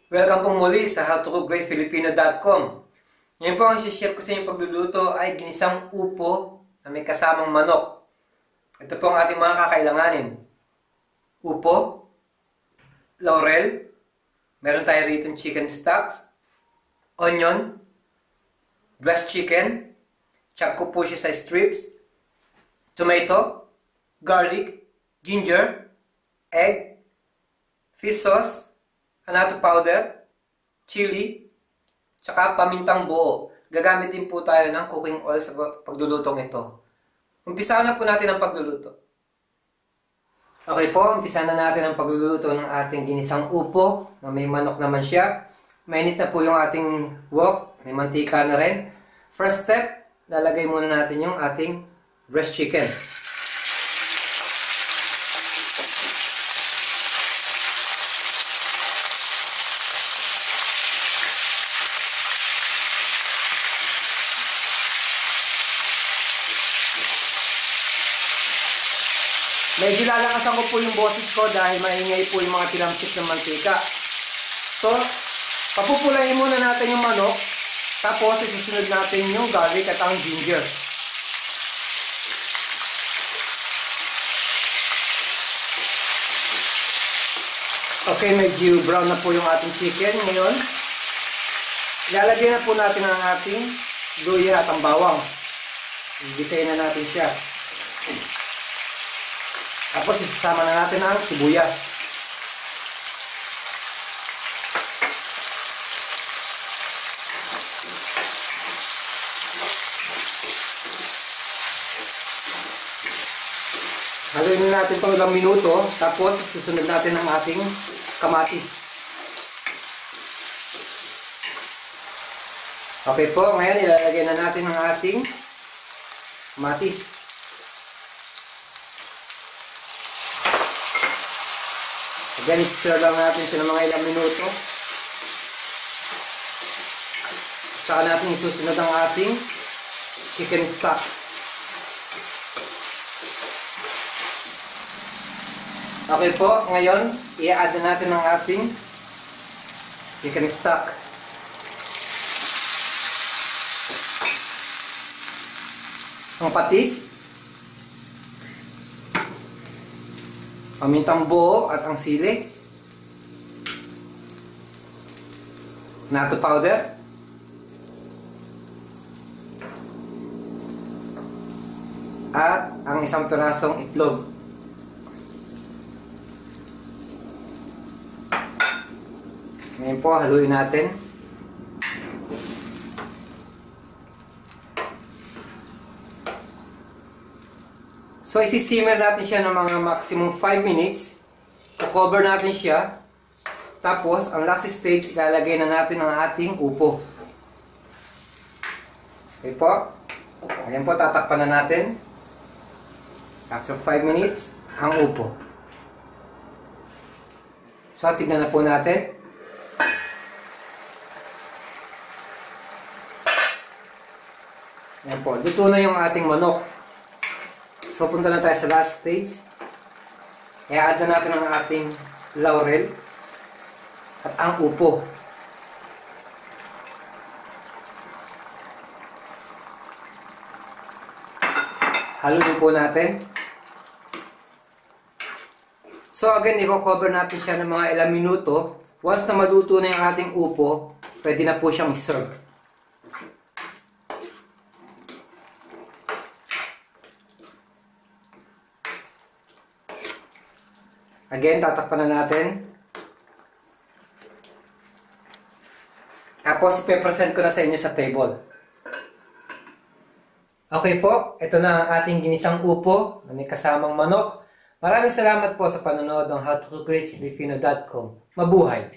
Welcome pong muli sa howtocookgreatfilipino.com. Ngayon po ang share ko sa inyong pagluluto ay ginisang upo na may kasamang manok. Ito po ang ating mga kakailanganin. Upo, laurel, meron tayo rito chicken stocks, onion, breast chicken, chop ko po siya sa strips, tomato, garlic, ginger, egg, fish sauce, annatto powder, chili, tsaka pamintang buo. Gagamit din po tayo ng cooking oil sa paglulutong ito. Umpisahan na po natin ang pagluluto. Okay po, umpisahan na natin ang pagluluto ng ating ginisang upo na may manok naman siya. Mainit na po yung ating wok, may mantika na rin. First step, lalagay muna natin yung ating breast chicken. Medyo lalakasan ko po yung boses ko dahil maingay po yung mga tilamsik ng mantika. So, papupulayin muna natin yung manok, tapos isusunod natin yung garlic at ang ginger. Okay, medyo brown na po yung ating chicken. Ngayon, ilalagay na po natin ang ating luya at ang bawang. Gisayin na natin siya. Tapos isasama na natin ang sibuyas. Haluin na natin ito ilang minuto. Tapos susunod natin ang ating kamatis. Okay po, ngayon ilalagay na natin ang ating kamatis. Again, stir lang natin siya ng mga ilang minuto. Saka natin isusunod ang ating chicken stocks. Okay po, ngayon, i-add na natin ang ating chicken stock. Ang patis, pamintang buo at ang sili, annatto powder, at ang isang pirasong itlog. Ngayon po, haluin natin. So, isi-simmer natin siya ng mga maximum 5 minutes. I-cover natin siya. Tapos, ang last stage, ilalagay na natin ang ating upo. Okay po. Ayan po, tatakpan na natin. After 5 minutes, ang upo. So, tignan na po natin. Ayan po, luto na yung ating manok. So, punta na tayo sa last stage. I-add na natin ang ating laurel at ang upo. Haluin po natin. So, again, i-cover natin siya ng mga ilang minuto. Once na maluto na yung ating upo, pwede na po siyang i-serve. Again, tatakpan na natin. Tapos, ipe-present ko na sa inyo sa table. Okay po, ito na ang ating ginisang upo na may kasamang manok. Maraming salamat po sa panonood ng howtocookgreatfilipino.com. Mabuhay!